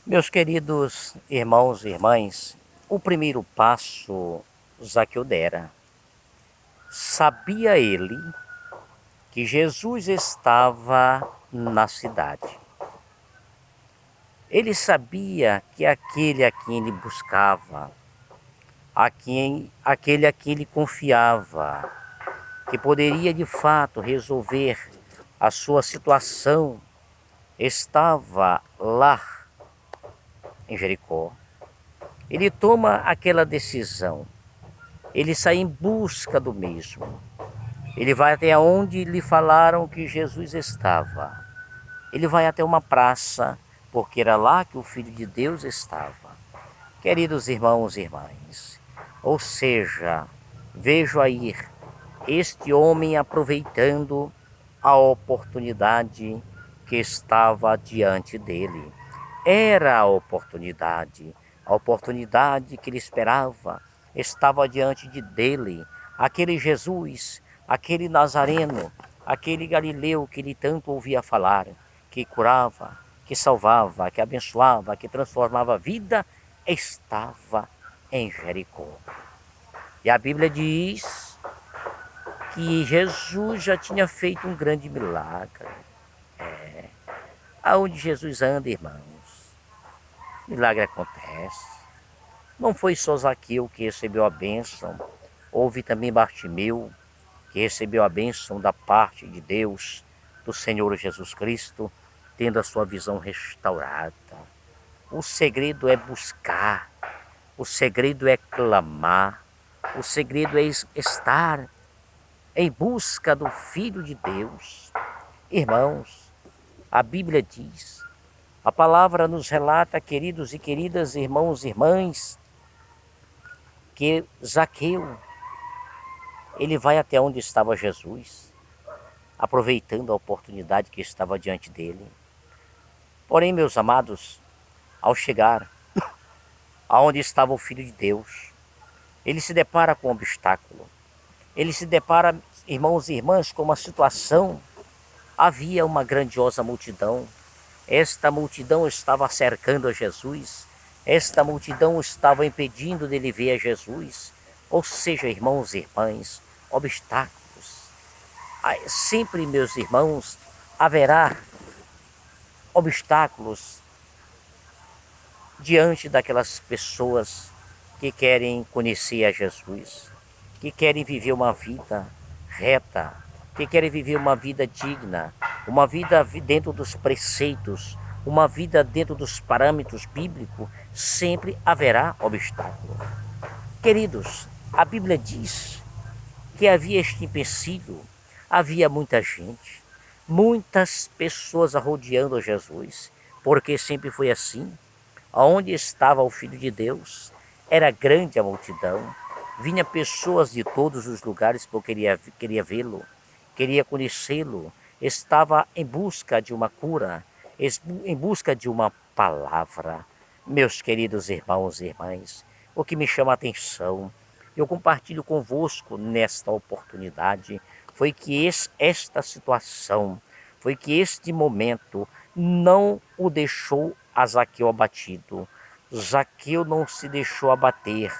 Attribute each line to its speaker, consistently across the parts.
Speaker 1: Meus queridos irmãos e irmãs, o primeiro passo Zaqueu dera. Sabia ele que Jesus estava na cidade. Ele sabia que aquele a quem ele buscava, aquele a quem ele confiava, que poderia de fato resolver a sua situação, estava lá em Jericó. Ele toma aquela decisão. Ele sai em busca do mesmo. Ele vai até onde lhe falaram que Jesus estava. Ele vai até uma praça, porque era lá que o Filho de Deus estava. Queridos irmãos e irmãs, ou seja, vejo aí este homem aproveitando a oportunidade que estava diante dele. Era a oportunidade que ele esperava, estava diante dele. Aquele Jesus, aquele Nazareno, aquele Galileu que ele tanto ouvia falar, que curava, que salvava, que abençoava, que transformava a vida, estava em Jericó. E a Bíblia diz que Jesus já tinha feito um grande milagre. Aonde Jesus anda, irmãos, milagre acontece. Não foi só Zaqueu que recebeu a bênção, houve também Bartimeu, que recebeu a bênção da parte de Deus, do Senhor Jesus Cristo, tendo a sua visão restaurada. O segredo é buscar, o segredo é clamar, o segredo é estar em busca do Filho de Deus. Irmãos, a Bíblia diz, a palavra nos relata, queridos e queridas irmãos e irmãs, que Zaqueu, ele vai até onde estava Jesus, aproveitando a oportunidade que estava diante dele. Porém, meus amados, ao chegar aonde estava o Filho de Deus, ele se depara com um obstáculo. Ele se depara, irmãos e irmãs, com uma situação. Havia uma grandiosa multidão. Esta multidão estava cercando a Jesus. Esta multidão estava impedindo dele ver a Jesus. Ou seja, irmãos e irmãs, obstáculos. Sempre, meus irmãos, haverá obstáculos diante daquelas pessoas que querem conhecer a Jesus, que querem viver uma vida reta, que querem viver uma vida digna, uma vida dentro dos preceitos, uma vida dentro dos parâmetros bíblicos, sempre haverá obstáculo. Queridos, a Bíblia diz que havia este empecilho, havia muita gente, muitas pessoas rodeando Jesus, porque sempre foi assim. Aonde estava o Filho de Deus, era grande a multidão, vinha pessoas de todos os lugares porque queria vê-lo, queria conhecê-lo, estava em busca de uma cura, em busca de uma palavra. Meus queridos irmãos e irmãs, o que me chama a atenção, eu compartilho convosco nesta oportunidade, foi que esta situação, foi que este momento não o deixou a Zaqueu abatido. Zaqueu não se deixou abater.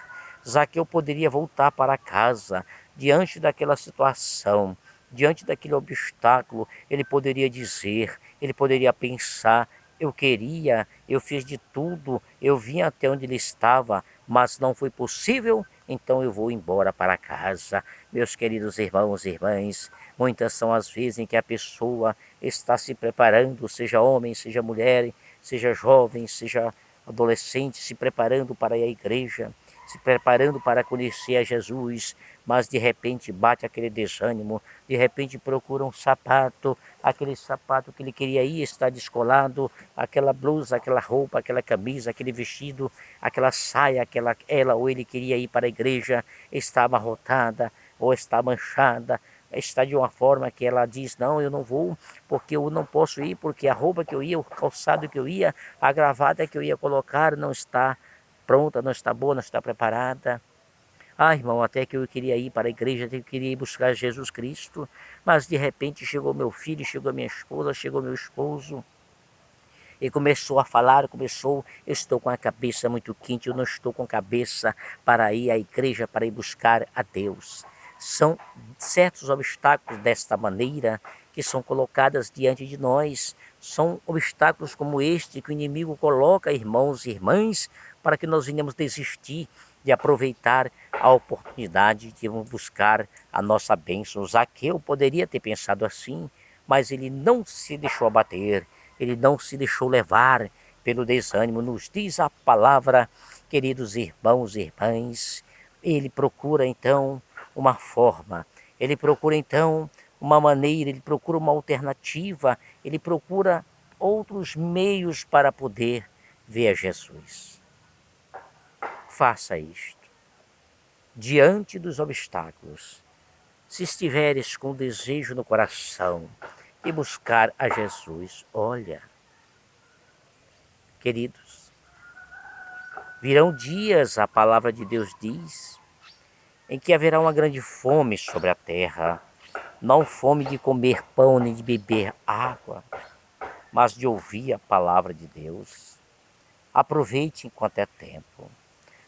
Speaker 1: Zaqueu poderia voltar para casa diante daquela situação, diante daquele obstáculo. Ele poderia dizer, ele poderia pensar: eu fiz de tudo, eu vim até onde ele estava, mas não foi possível, então eu vou embora para casa. Meus queridos irmãos e irmãs, muitas são as vezes em que a pessoa está se preparando, seja homem, seja mulher, seja jovem, seja adolescente, se preparando para ir à igreja, se preparando para conhecer a Jesus, mas de repente bate aquele desânimo, de repente procura um sapato, aquele sapato que ele queria ir está descolado, aquela blusa, aquela roupa, aquela camisa, aquele vestido, aquela saia, ela ou ele queria ir para a igreja, está amarrotada ou está manchada, está de uma forma que ela diz: não, eu não vou, porque eu não posso ir, porque a roupa que eu ia, o calçado que eu ia, a gravata que eu ia colocar não está pronta, não está boa, não está preparada. Ah, irmão, até que eu queria ir para a igreja, até que eu queria ir buscar Jesus Cristo, mas de repente chegou meu filho, chegou minha esposa, chegou meu esposo, Ele começou a falar, eu estou com a cabeça muito quente, eu não estou com cabeça para ir à igreja, para ir buscar a Deus. São certos obstáculos desta maneira que são colocados diante de nós. São obstáculos como este que o inimigo coloca, irmãos e irmãs, para que nós venhamos desistir de aproveitar a oportunidade de buscar a nossa bênção. Zaqueu poderia ter pensado assim, mas ele não se deixou abater, ele não se deixou levar pelo desânimo. Nos diz a palavra, queridos irmãos e irmãs, ele procura então uma forma, ele procura então uma maneira, ele procura uma alternativa, ele procura outros meios para poder ver a Jesus. Faça isto. Diante dos obstáculos, se estiveres com desejo no coração e buscar a Jesus, olha, queridos, virão dias, a palavra de Deus diz, em que haverá uma grande fome sobre a terra, não fome de comer pão nem de beber água, mas de ouvir a palavra de Deus. Aproveite enquanto é tempo.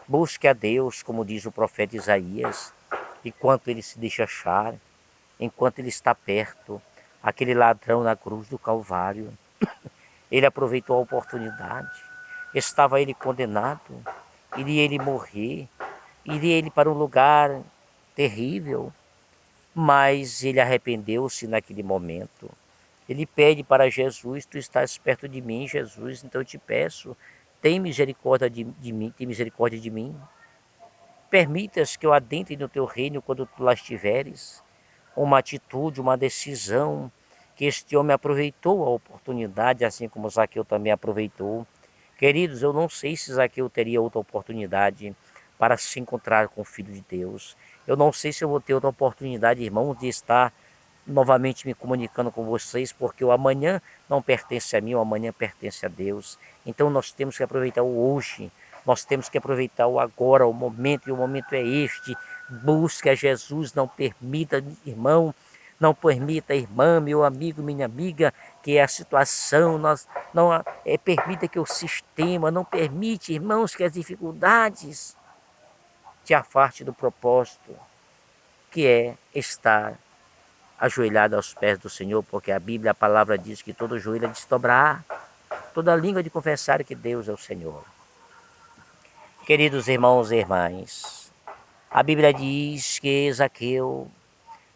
Speaker 1: Busque a Deus, como diz o profeta Isaías, enquanto ele se deixa achar, enquanto ele está perto. Aquele ladrão na cruz do Calvário, ele aproveitou a oportunidade. Estava ele condenado, iria ele morrer, iria ele para um lugar terrível, mas ele arrependeu-se naquele momento. Ele pede para Jesus, tu estás perto de mim, Jesus, então eu te peço, tem misericórdia de mim, tem misericórdia de mim. Permitas que eu adentre no teu reino quando tu lá estiveres. Uma atitude, uma decisão, que este homem aproveitou a oportunidade, assim como Zaqueu também aproveitou. Queridos, eu não sei se Zaqueu teria outra oportunidade para se encontrar com o Filho de Deus. Eu não sei se eu vou ter outra oportunidade, irmãos, de estar novamente me comunicando com vocês, porque o amanhã não pertence a mim, o amanhã pertence a Deus. Então nós temos que aproveitar o hoje, nós temos que aproveitar o agora, o momento, e o momento é este. Busque a Jesus, não permita, irmão, não permita, irmã, meu amigo, minha amiga, que a situação, não permita que o sistema, não permite, irmãos, que as dificuldades te afaste do propósito, que é estar ajoelhado aos pés do Senhor, porque a Bíblia, a palavra diz que todo joelho é de se dobrar, toda língua de confessar que Deus é o Senhor. Queridos irmãos e irmãs, a Bíblia diz que Zaqueu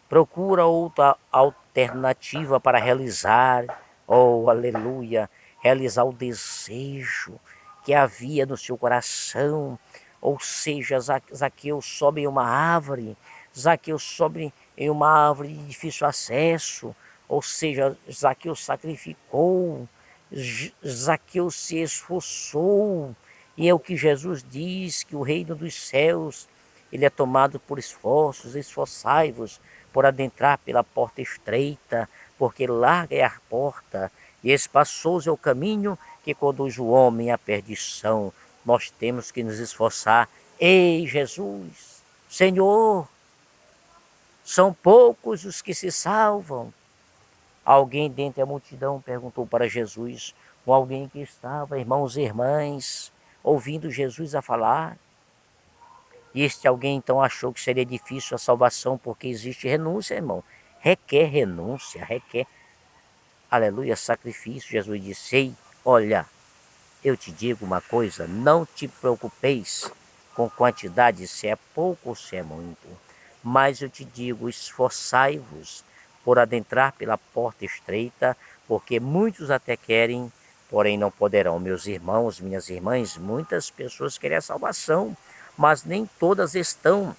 Speaker 1: procura outra alternativa para realizar, oh aleluia, realizar o desejo que havia no seu coração. Ou seja, Zaqueu sobe em uma árvore, Zaqueu sobe em uma árvore de difícil acesso, ou seja, Zaqueu sacrificou, Zaqueu se esforçou, e é o que Jesus diz, que o reino dos céus, ele é tomado por esforços, esforçai-vos por adentrar pela porta estreita, porque larga é a porta, e espaçoso é o caminho que conduz o homem à perdição. Nós temos que nos esforçar. Ei, Jesus, Senhor, são poucos os que se salvam. Alguém dentre a multidão perguntou para Jesus, com alguém que estava, irmãos e irmãs, ouvindo Jesus a falar. E este alguém então achou que seria difícil a salvação, porque existe renúncia, irmão. Requer renúncia, requer, aleluia, sacrifício. Jesus disse, ei, olha, eu te digo uma coisa, não te preocupeis com quantidade, se é pouco ou se é muito. Mas eu te digo, esforçai-vos por adentrar pela porta estreita, porque muitos até querem, porém não poderão. Meus irmãos, minhas irmãs, muitas pessoas querem a salvação, mas nem todas estão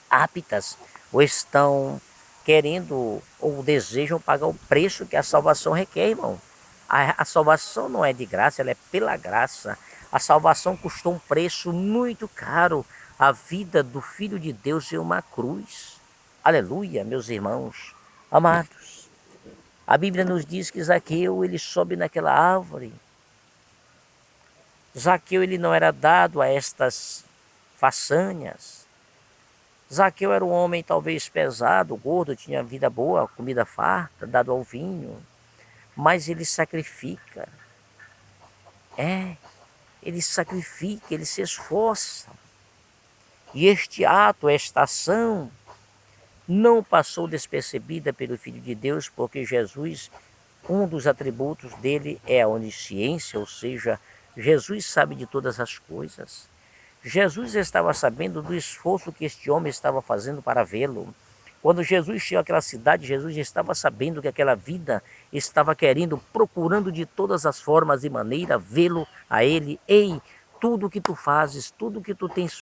Speaker 1: aptas ou estão querendo ou desejam pagar o preço que a salvação requer, irmão. A salvação não é de graça, ela é pela graça. A salvação custou um preço muito caro. A vida do Filho de Deus é uma cruz. Aleluia, meus irmãos amados. A Bíblia nos diz que Zaqueu, ele sobe naquela árvore. Zaqueu, ele não era dado a estas façanhas. Zaqueu era um homem talvez pesado, gordo, tinha vida boa, comida farta, dado ao vinho. Mas ele sacrifica. Ele sacrifica, ele se esforça. E este ato, esta ação, não passou despercebida pelo Filho de Deus, porque Jesus, um dos atributos dele é a onisciência, ou seja, Jesus sabe de todas as coisas. Jesus estava sabendo do esforço que este homem estava fazendo para vê-lo. Quando Jesus chegou àquela cidade, Jesus estava sabendo que aquela vida estava querendo, procurando de todas as formas e maneiras vê-lo a ele. Ei, tudo que tu fazes, tudo que tu tens